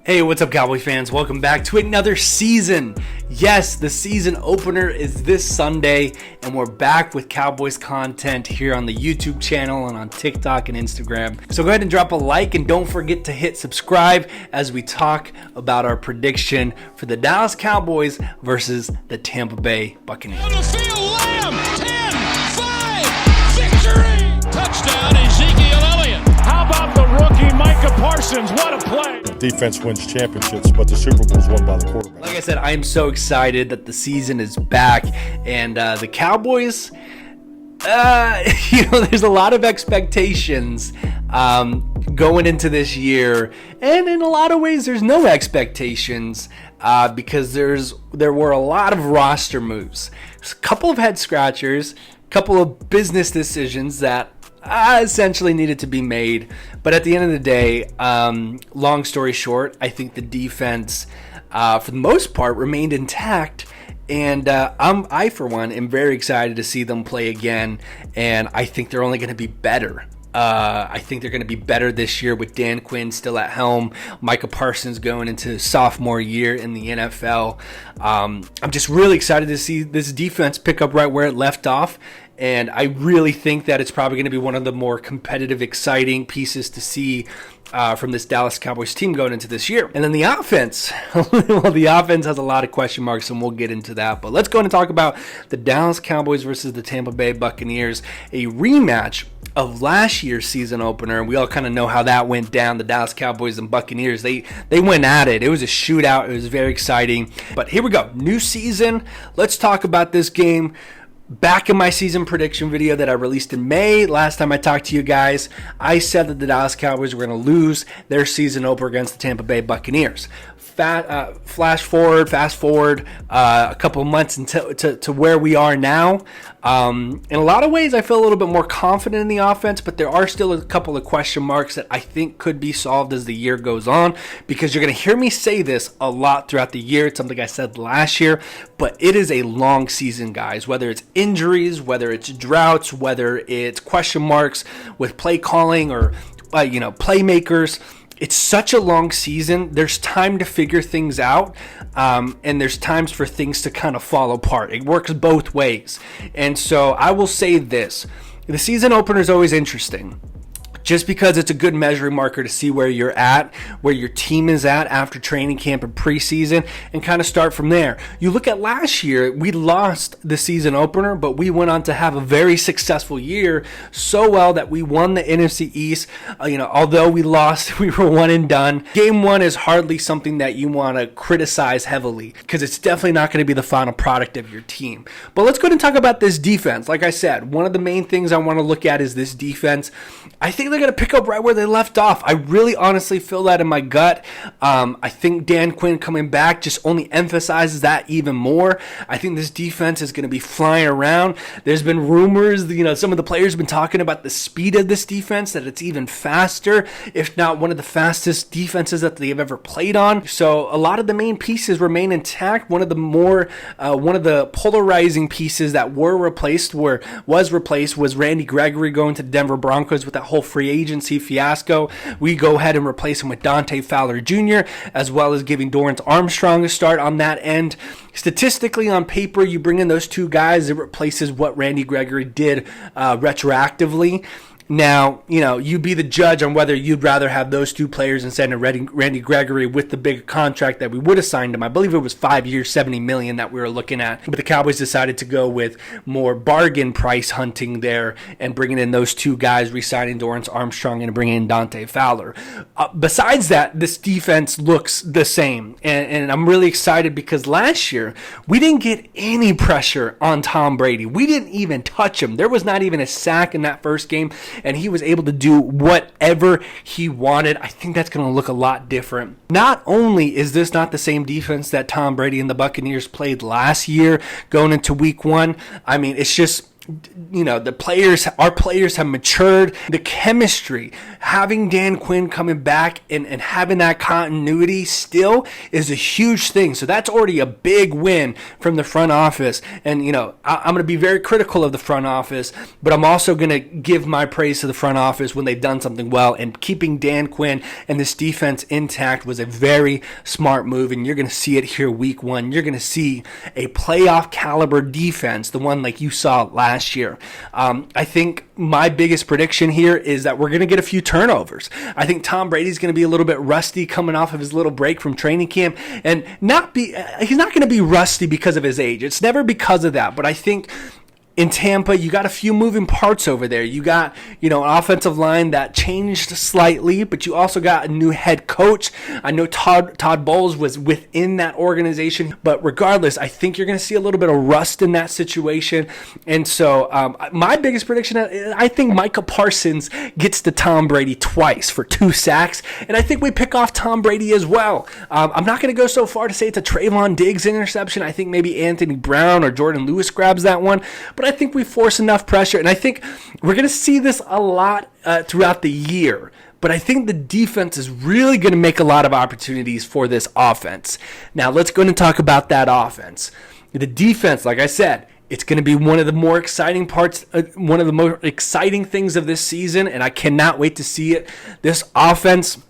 Hey, what's up, Cowboy fans? Welcome back to another season. Yes, the season opener is this Sunday, and we're back with Cowboys content here on the YouTube channel and on TikTok and Instagram. So go ahead and drop a like, and don't forget to hit subscribe as we talk about our prediction for the Dallas Cowboys versus the Tampa Bay Buccaneers. On the field, Lamb, 10, 5, victory! Touchdown, Ezekiel Elliott. How about the rookie Micah Parsons? What a play! Defense wins championships, but the Super Bowl is won by the quarterback. Like I said, I am so excited that the season is back, and the Cowboys, there's a lot of expectations going into this year, and in a lot of ways there's no expectations because there were a lot of roster moves, a couple of head scratchers, a couple of business decisions that essentially needed to be made. But at the end of the day, long story short, I think the defense, for the most part, remained intact. And I, for one, am very excited to see them play again. And I think they're only going to be better. I think they're going to be better this year with Dan Quinn still at helm, Micah Parsons going into his sophomore year in the NFL. I'm just really excited to see this defense pick up right where it left off. And I really think that it's probably going to be one of the more competitive, exciting pieces to see from this Dallas Cowboys team going into this year. And then the offense. Well, the offense has a lot of question marks, and we'll get into that. But let's go and talk about the Dallas Cowboys versus the Tampa Bay Buccaneers, a rematch of last year's season opener. We all kind of know how that went down. The Dallas Cowboys and Buccaneers, they went at it. It was a shootout. It was very exciting. But here we go. New season. Let's talk about this game. Back in my season prediction video that I released in May, last time I talked to you guys, I said that the Dallas Cowboys were going to lose their season opener against the Tampa Bay Buccaneers. Fast forward a couple of months to where we are now. In a lot of ways, I feel a little bit more confident in the offense, but there are still a couple of question marks that I think could be solved as the year goes on, because you're going to hear me say this a lot throughout the year. It's something I said last year, but it is a long season, guys. Whether it's injuries, whether it's droughts, whether it's question marks with play calling or playmakers. It's such a long season. There's time to figure things out, and there's times for things to kind of fall apart. It works both ways. And so I will say this. The season opener is always interesting, just because it's a good measuring marker to see where you're at, where your team is at after training camp and preseason, and kind of start from there. You look at last year, we lost the season opener, but we went on to have a very successful year, so well that we won the NFC East. Although we lost, we were one and done. Game one is hardly something that you want to criticize heavily, because it's definitely not going to be the final product of your team. But let's go ahead and talk about this defense. Like I said, one of the main things I want to look at is this defense. I think they're going to pick up right where they left off. I really honestly feel that in my gut. I think Dan Quinn coming back just only emphasizes that even more. I think this defense is going to be flying around. There's been rumors, some of the players have been talking about the speed of this defense, that it's even faster, if not one of the fastest defenses that they've ever played on. So a lot of the main pieces remain intact. One of the polarizing pieces that was Randy Gregory going to the Denver Broncos with that whole free agency fiasco. We go ahead and replace him with Dante Fowler Jr., as well as giving Dorrance Armstrong a start on that end. Statistically, on paper, you bring in those two guys, it replaces what Randy Gregory did retroactively. Now, you be the judge on whether you'd rather have those two players instead of Randy Gregory with the big contract that we would have signed him. I believe it was 5 years, $70 million that we were looking at. But the Cowboys decided to go with more bargain price hunting there and bringing in those two guys, re-signing Dorrance Armstrong and bringing in Dante Fowler. Besides that, this defense looks the same. And I'm really excited because last year, we didn't get any pressure on Tom Brady. We didn't even touch him. There was not even a sack in that first game, and he was able to do whatever he wanted. I think that's going to look a lot different. Not only is this not the same defense that Tom Brady and the Buccaneers played last year going into week one, I mean, it's just our players have matured. The chemistry, having Dan Quinn coming back and having that continuity still is a huge thing. So that's already a big win from the front office. And, I'm going to be very critical of the front office, but I'm also going to give my praise to the front office when they've done something well. And keeping Dan Quinn and this defense intact was a very smart move. And you're going to see it here week 1. You're going to see a playoff caliber defense, the one like you saw last year. I think my biggest prediction here is that we're going to get a few turnovers. I think Tom Brady's going to be a little bit rusty coming off of his little break from training camp, and he's not going to be rusty because of his age. It's never because of that, but I think in Tampa, you got a few moving parts over there. You got, an offensive line that changed slightly, but you also got a new head coach. I know Todd Bowles was within that organization, but regardless, I think you're going to see a little bit of rust in that situation. And so my biggest prediction, I think Micah Parsons gets to Tom Brady twice for 2 sacks, and I think we pick off Tom Brady as well. I'm not going to go so far to say it's a Trayvon Diggs interception. I think maybe Anthony Brown or Jordan Lewis grabs that one, but I think we force enough pressure, and I think we're going to see this a lot throughout the year. But I think the defense is really going to make a lot of opportunities for this offense. Now, let's go and talk about that offense. The defense, like I said, it's going to be one of the more exciting parts, one of the more exciting things of this season, and I cannot wait to see it. This offense,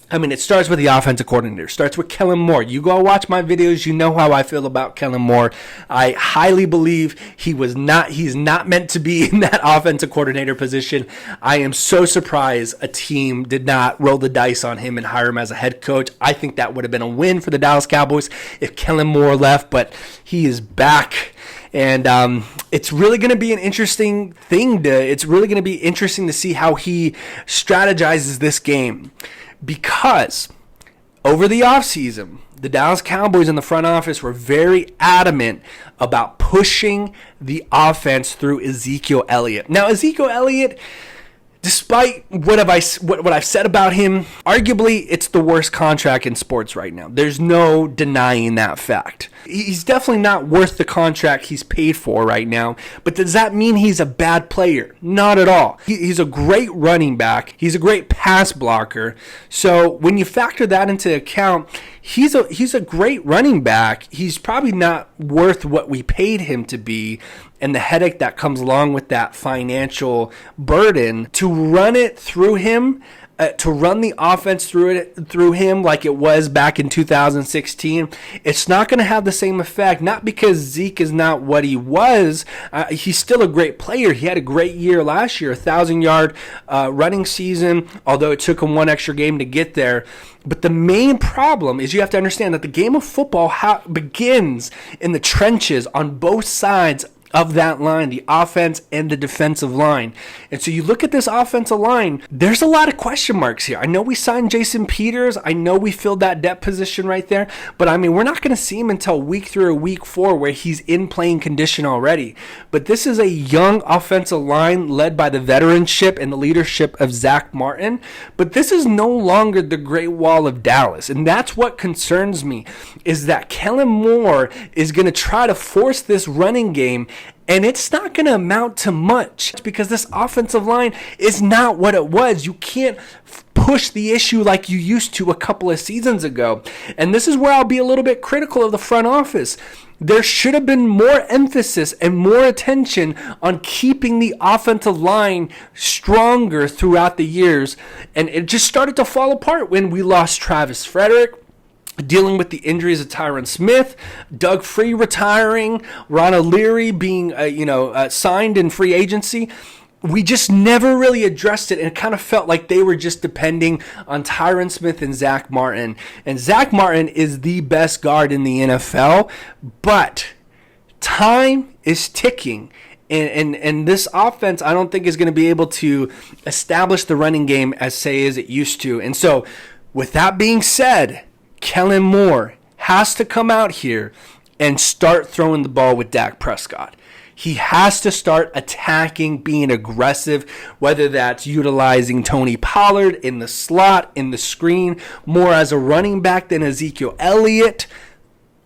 it starts with the offensive coordinator. It starts with Kellen Moore. You go watch my videos, you know how I feel about Kellen Moore. I highly believe he's not meant to be in that offensive coordinator position. I am so surprised a team did not roll the dice on him and hire him as a head coach. I think that would have been a win for the Dallas Cowboys if Kellen Moore left, but he is back. And it's really going to be an interesting thing. It's really going to be interesting to see how he strategizes this game. Because over the offseason, the Dallas Cowboys in the front office were very adamant about pushing the offense through Ezekiel Elliott. Now, Ezekiel Elliott, despite what I've said about him, arguably it's the worst contract in sports right now. There's no denying that fact. He's definitely not worth the contract he's paid for right now. But does that mean he's a bad player? Not at all. He's a great running back. He's a great pass blocker. So when you factor that into account, he's a great running back. He's probably not worth what we paid him to be, and the headache that comes along with that financial burden. To run it through him, to run the offense through him like it was back in 2016, it's not going to have the same effect. Not because Zeke is not what he was. He's still a great player. He had a great year last year, 1,000-yard running season, although it took him one extra game to get there. But the main problem is you have to understand that the game of football begins in the trenches on both sides of that line, the offense and the defensive line. And so you look at this offensive line, there's a lot of question marks here. I know we signed Jason Peters. I know we filled that depth position right there. But we're not going to see him until week 3 or week 4 where he's in playing condition already. But this is a young offensive line led by the veteranship and the leadership of Zach Martin. But this is no longer the Great Wall of Dallas. And that's what concerns me, is that Kellen Moore is going to try to force this running game, and it's not going to amount to much because this offensive line is not what it was. You can't push the issue like you used to a couple of seasons ago. And this is where I'll be a little bit critical of the front office. There should have been more emphasis and more attention on keeping the offensive line stronger throughout the years. And it just started to fall apart when we lost Travis Frederick, dealing with the injuries of Tyron Smith, Doug Free retiring, Ron O'Leary being signed in free agency. We just never really addressed it, and it kind of felt like they were just depending on Tyron Smith and Zach Martin. And Zach Martin is the best guard in the NFL, but time is ticking. And this offense, I don't think, is going to be able to establish the running game as it used to. And so, with that being said, Kellen Moore has to come out here and start throwing the ball with Dak Prescott. He has to start attacking, being aggressive, whether that's utilizing Tony Pollard in the slot, in the screen, more as a running back than Ezekiel Elliott,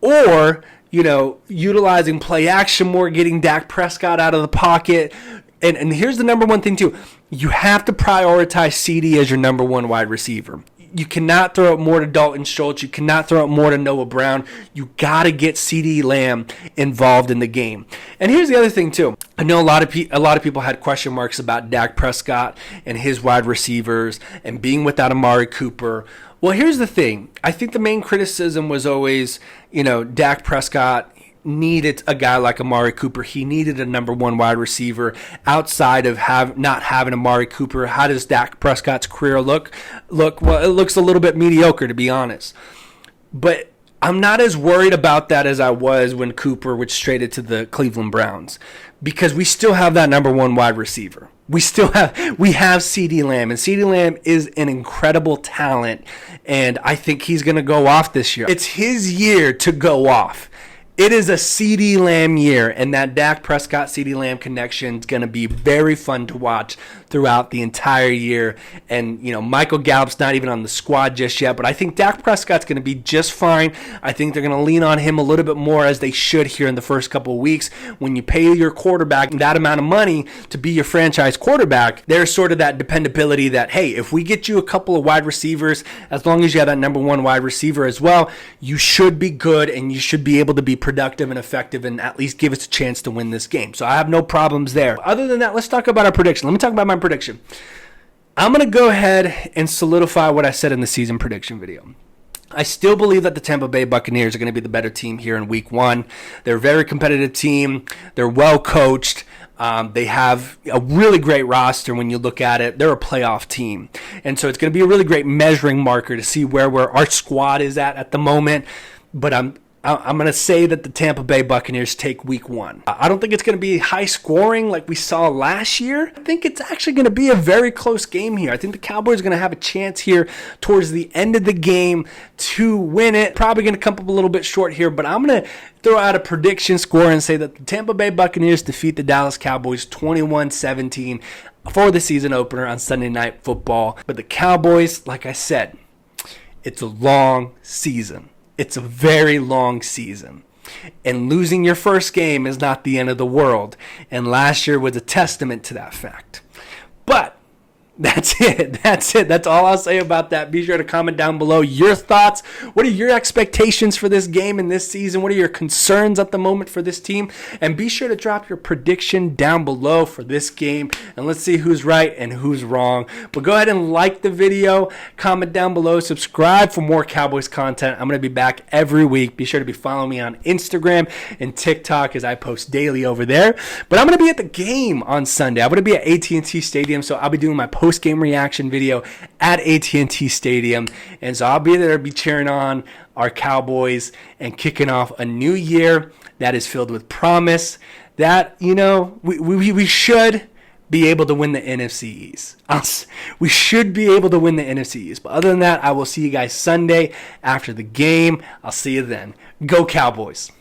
or utilizing play action more, getting Dak Prescott out of the pocket. And here's the number one thing, too. You have to prioritize CD as your number one wide receiver. You cannot throw it more to Dalton Schultz. You cannot throw it more to Noah Brown. You got to get CD Lamb involved in the game. And here's the other thing, too. I know a lot of people had question marks about Dak Prescott and his wide receivers and being without Amari Cooper. Well, here's the thing. I think the main criticism was always, Dak Prescott needed a guy like Amari Cooper. He needed a number one wide receiver outside of not having Amari Cooper. How does Dak Prescott's career look? Well, it looks a little bit mediocre, to be honest. But I'm not as worried about that as I was when Cooper was traded to the Cleveland Browns, because we still have that number one wide receiver. We have CeeDee Lamb, and CeeDee Lamb is an incredible talent, and I think he's going to go off this year. It's his year to go off. It is a CeeDee Lamb year, and that Dak Prescott-CeeDee Lamb connection is going to be very fun to watch throughout the entire year. And, Michael Gallup's not even on the squad just yet, but I think Dak Prescott's going to be just fine. I think they're going to lean on him a little bit more, as they should here in the first couple of weeks. When you pay your quarterback that amount of money to be your franchise quarterback, there's sort of that dependability that, hey, if we get you a couple of wide receivers, as long as you have that number one wide receiver as well, you should be good, and you should be able to be productive and effective and at least give us a chance to win this game. So I have no problems there. Other than that, let's talk about our prediction. Let me talk about my prediction. I'm going to go ahead and solidify what I said in the season prediction video. I still believe that the Tampa Bay Buccaneers are going to be the better team here in week one. They're a very competitive team. They're well coached. They have a really great roster when you look at it. They're a playoff team. And so it's going to be a really great measuring marker to see where our squad is at the moment. But I'm going to say that the Tampa Bay Buccaneers take week one. I don't think it's going to be high scoring like we saw last year. I think it's actually going to be a very close game here. I think the Cowboys are going to have a chance here towards the end of the game to win it. Probably going to come up a little bit short here, but I'm going to throw out a prediction score and say that the Tampa Bay Buccaneers defeat the Dallas Cowboys 21-17 for the season opener on Sunday Night Football. But the Cowboys, like I said, it's a long season. It's a very long season. And losing your first game is not the end of the world. And last year was a testament to that fact. But that's it. That's all I'll say about that. Be sure to comment down below your thoughts. What are your expectations for this game and this season? What are your concerns at the moment for this team? And be sure to drop your prediction down below for this game. And let's see who's right and who's wrong. But go ahead and like the video, comment down below, subscribe for more Cowboys content. I'm going to be back every week. Be sure to be following me on Instagram and TikTok, as I post daily over there. But I'm going to be at the game on Sunday. I'm going to be at AT&T Stadium, so I'll be doing my post-game reaction video at AT&T Stadium. And so I'll be there to be cheering on our Cowboys and kicking off a new year that is filled with promise, that, we should be able to win the NFC East. We should be able to win the NFC East. But other than that, I will see you guys Sunday after the game. I'll see you then. Go Cowboys.